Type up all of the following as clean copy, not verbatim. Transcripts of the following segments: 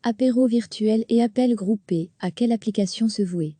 Apéro virtuel et appels groupés, à quelle application se vouer?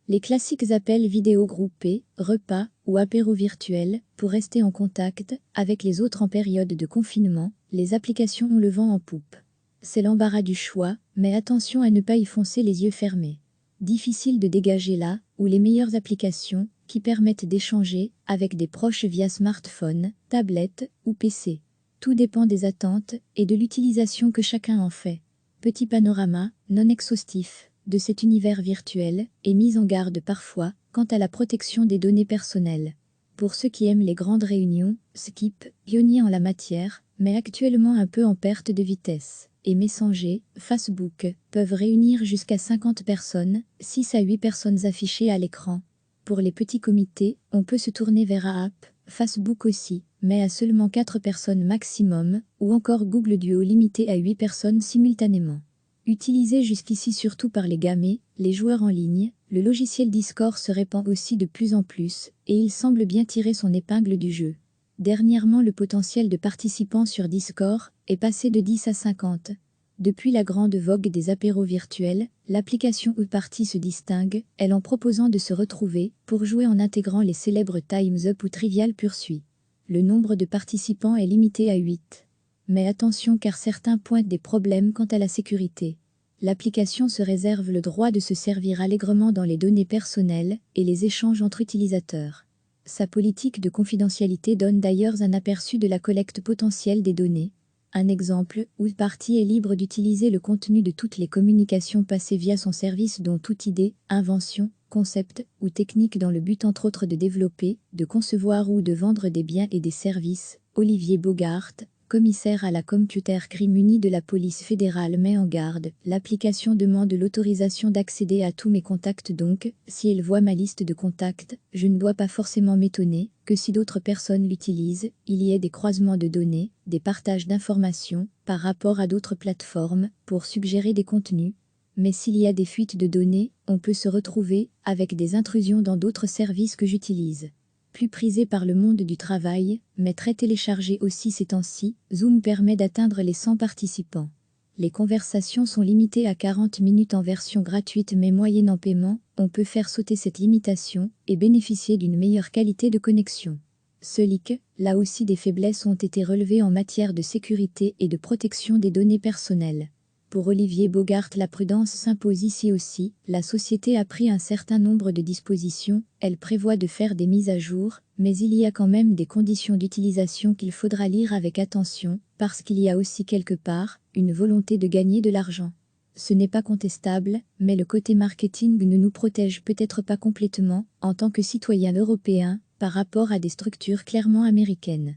Les classiques appels vidéo groupés, repas ou apéro virtuel, pour rester en contact avec les autres en période de confinement, les applications ont le vent en poupe. C'est l'embarras du choix, mais attention à ne pas y foncer les yeux fermés. Difficile de dégager là où les meilleures applications qui permettent d'échanger avec des proches via smartphone, tablette ou PC. Tout dépend des attentes et de l'utilisation que chacun en fait. Petit panorama, non exhaustif, de cet univers virtuel, et mise en garde parfois quant à la protection des données personnelles. Pour ceux qui aiment les grandes réunions, Skip, pionnier en la matière, mais actuellement un peu en perte de vitesse, et Messenger, Facebook, peuvent réunir jusqu'à 50 personnes, 6 à 8 personnes affichées à l'écran. Pour les petits comités, on peut se tourner vers App, Facebook aussi, mais à seulement 4 personnes maximum, ou encore Google Duo limité à 8 personnes simultanément. Utilisé jusqu'ici surtout par les gamers, les joueurs en ligne, le logiciel Discord se répand aussi de plus en plus, et il semble bien tirer son épingle du jeu. Dernièrement, le potentiel de participants sur Discord est passé de 10 à 50. Depuis la grande vogue des apéros virtuels, l'application Uparty se distingue, elle en proposant de se retrouver pour jouer en intégrant les célèbres Time's Up ou Trivial Pursuit. Le nombre de participants est limité à 8. Mais attention car certains pointent des problèmes quant à la sécurité. L'application se réserve le droit de se servir allègrement dans les données personnelles et les échanges entre utilisateurs. Sa politique de confidentialité donne d'ailleurs un aperçu de la collecte potentielle des données. Un exemple, Uparty est libre d'utiliser le contenu de toutes les communications passées via son service dont toute idée, invention, concept ou technique dans le but entre autres de développer, de concevoir ou de vendre des biens et des services. Olivier Bogart, commissaire à la Computer Crime Unie de la police fédérale met en garde, l'application demande l'autorisation d'accéder à tous mes contacts donc, si elle voit ma liste de contacts, je ne dois pas forcément m'étonner que si d'autres personnes l'utilisent, il y ait des croisements de données, des partages d'informations, par rapport à d'autres plateformes, pour suggérer des contenus. Mais s'il y a des fuites de données, on peut se retrouver avec des intrusions dans d'autres services que j'utilise. Plus prisé par le monde du travail, mais très téléchargé aussi ces temps-ci, Zoom permet d'atteindre les 100 participants. Les conversations sont limitées à 40 minutes en version gratuite mais moyennant paiement, on peut faire sauter cette limitation et bénéficier d'une meilleure qualité de connexion. Selic, là aussi des faiblesses ont été relevées en matière de sécurité et de protection des données personnelles. Pour Olivier Bogart, la prudence s'impose ici aussi, la société a pris un certain nombre de dispositions, elle prévoit de faire des mises à jour, mais il y a quand même des conditions d'utilisation qu'il faudra lire avec attention, parce qu'il y a aussi quelque part une volonté de gagner de l'argent. Ce n'est pas contestable, mais le côté marketing ne nous protège peut-être pas complètement, en tant que citoyens européens, par rapport à des structures clairement américaines.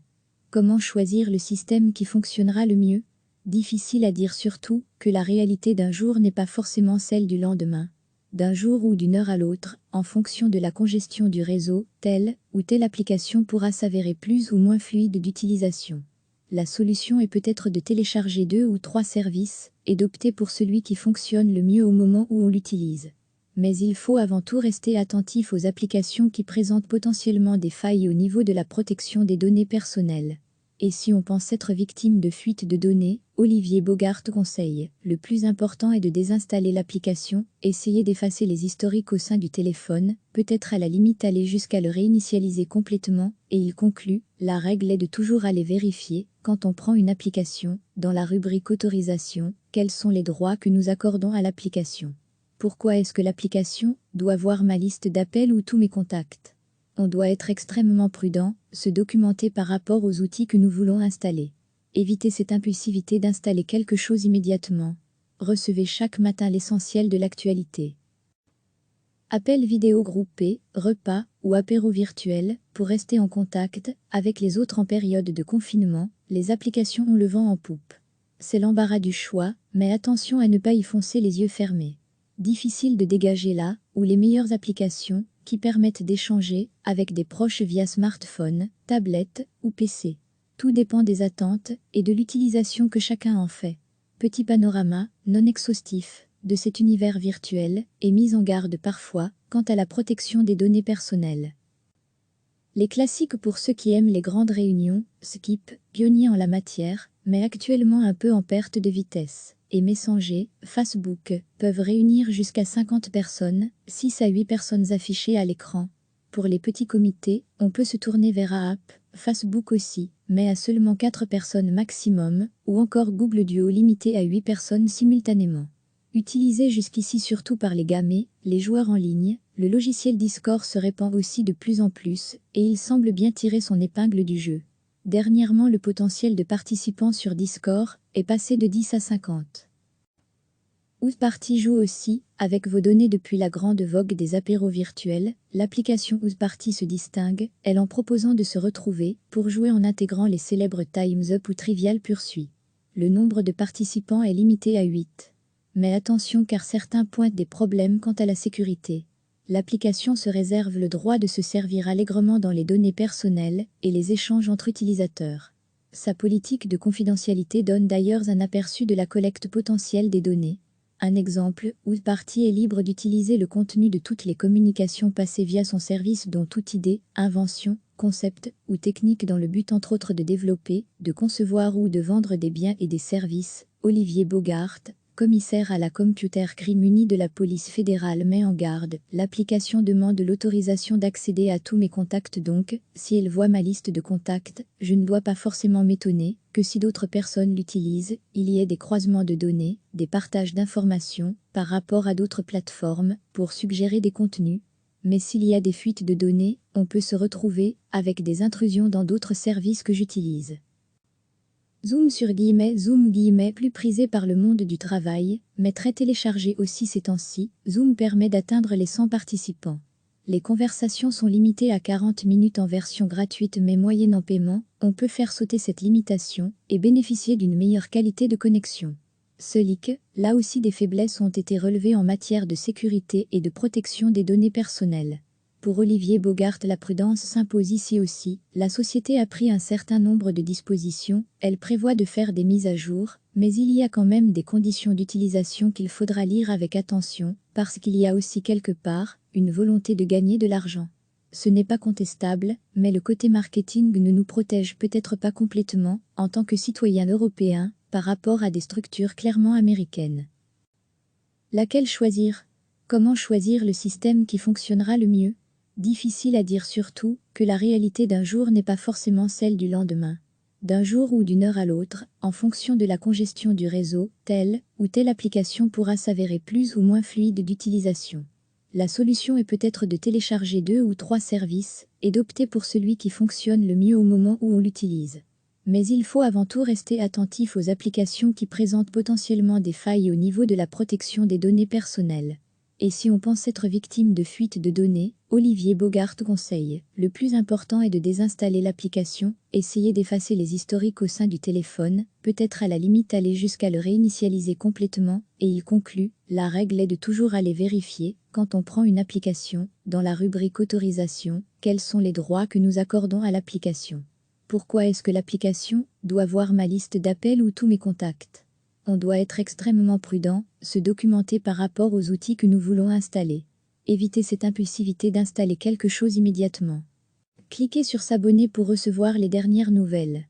Comment choisir le système qui fonctionnera le mieux ? Difficile à dire surtout que la réalité d'un jour n'est pas forcément celle du lendemain. D'un jour ou d'une heure à l'autre, en fonction de la congestion du réseau, telle ou telle application pourra s'avérer plus ou moins fluide d'utilisation. La solution est peut-être de télécharger 2 ou 3 services et d'opter pour celui qui fonctionne le mieux au moment où on l'utilise. Mais il faut avant tout rester attentif aux applications qui présentent potentiellement des failles au niveau de la protection des données personnelles. Et si on pense être victime de fuite de données, Olivier Bogart conseille, le plus important est de désinstaller l'application, essayer d'effacer les historiques au sein du téléphone, peut-être à la limite aller jusqu'à le réinitialiser complètement, et il conclut, la règle est de toujours aller vérifier, quand on prend une application, dans la rubrique autorisation, quels sont les droits que nous accordons à l'application. Pourquoi est-ce que l'application doit voir ma liste d'appels ou tous mes contacts ? On doit être extrêmement prudent, se documenter par rapport aux outils que nous voulons installer. Évitez cette impulsivité d'installer quelque chose immédiatement. Recevez chaque matin l'essentiel de l'actualité. Appels vidéo groupés, repas ou apéro virtuel, pour rester en contact avec les autres en période de confinement, les applications ont le vent en poupe. C'est l'embarras du choix, mais attention à ne pas y foncer les yeux fermés. Difficile de dégager là où les meilleures applications qui permettent d'échanger avec des proches via smartphone, tablette ou PC. Tout dépend des attentes et de l'utilisation que chacun en fait. Petit panorama, non exhaustif, de cet univers virtuel et mise en garde parfois quant à la protection des données personnelles. Les classiques pour ceux qui aiment les grandes réunions, Skip, pionnier en la matière, mais actuellement un peu en perte de vitesse. Et Messenger, Facebook, peuvent réunir jusqu'à 50 personnes, 6 à 8 personnes affichées à l'écran. Pour les petits comités, on peut se tourner vers App, Facebook aussi, mais à seulement 4 personnes maximum, ou encore Google Duo limité à 8 personnes simultanément. Utilisé jusqu'ici surtout par les gamers, les joueurs en ligne, le logiciel Discord se répand aussi de plus en plus, et il semble bien tirer son épingle du jeu. Dernièrement, le potentiel de participants sur Discord est passé de 10 à 50. Ouzparty joue aussi, avec vos données depuis la grande vogue des apéros virtuels, l'application Ouzparty se distingue, elle en proposant de se retrouver, pour jouer en intégrant les célèbres Time's Up ou Trivial Pursuit. Le nombre de participants est limité à 8. Mais attention car certains pointent des problèmes quant à la sécurité. L'application se réserve le droit de se servir allègrement dans les données personnelles et les échanges entre utilisateurs. Sa politique de confidentialité donne d'ailleurs un aperçu de la collecte potentielle des données. Un exemple, Ouzparty est libre d'utiliser le contenu de toutes les communications passées via son service dont toute idée, invention, concept ou technique dans le but entre autres de développer, de concevoir ou de vendre des biens et des services. Olivier Bogart, commissaire à la Computer Crime Unit de la police fédérale met en garde, l'application demande l'autorisation d'accéder à tous mes contacts donc, si elle voit ma liste de contacts, je ne dois pas forcément m'étonner que si d'autres personnes l'utilisent, il y ait des croisements de données, des partages d'informations, par rapport à d'autres plateformes, pour suggérer des contenus. Mais s'il y a des fuites de données, on peut se retrouver avec des intrusions dans d'autres services que j'utilise. Zoom sur guillemets, Zoom guillemets, plus prisé par le monde du travail, mais très téléchargé aussi ces temps-ci, Zoom permet d'atteindre les 100 participants. Les conversations sont limitées à 40 minutes en version gratuite mais moyennant paiement, on peut faire sauter cette limitation et bénéficier d'une meilleure qualité de connexion. Ce leak, là aussi des faiblesses ont été relevées en matière de sécurité et de protection des données personnelles. Pour Olivier Bogart, la prudence s'impose ici aussi. La société a pris un certain nombre de dispositions, elle prévoit de faire des mises à jour, mais il y a quand même des conditions d'utilisation qu'il faudra lire avec attention, parce qu'il y a aussi quelque part une volonté de gagner de l'argent. Ce n'est pas contestable, mais le côté marketing ne nous protège peut-être pas complètement, en tant que citoyens européens, par rapport à des structures clairement américaines. Laquelle choisir? Comment choisir le système qui fonctionnera le mieux? Difficile à dire surtout que la réalité d'un jour n'est pas forcément celle du lendemain. D'un jour ou d'une heure à l'autre, en fonction de la congestion du réseau, telle ou telle application pourra s'avérer plus ou moins fluide d'utilisation. La solution est peut-être de télécharger 2 ou 3 services et d'opter pour celui qui fonctionne le mieux au moment où on l'utilise. Mais il faut avant tout rester attentif aux applications qui présentent potentiellement des failles au niveau de la protection des données personnelles. Et si on pense être victime de fuite de données, Olivier Bogart conseille, le plus important est de désinstaller l'application, essayer d'effacer les historiques au sein du téléphone, peut-être à la limite aller jusqu'à le réinitialiser complètement, et il conclut, la règle est de toujours aller vérifier, quand on prend une application, dans la rubrique autorisation, quels sont les droits que nous accordons à l'application. Pourquoi est-ce que l'application doit voir ma liste d'appels ou tous mes contacts? On doit être extrêmement prudent, se documenter par rapport aux outils que nous voulons installer. Éviter cette impulsivité d'installer quelque chose immédiatement. Cliquez sur s'abonner pour recevoir les dernières nouvelles.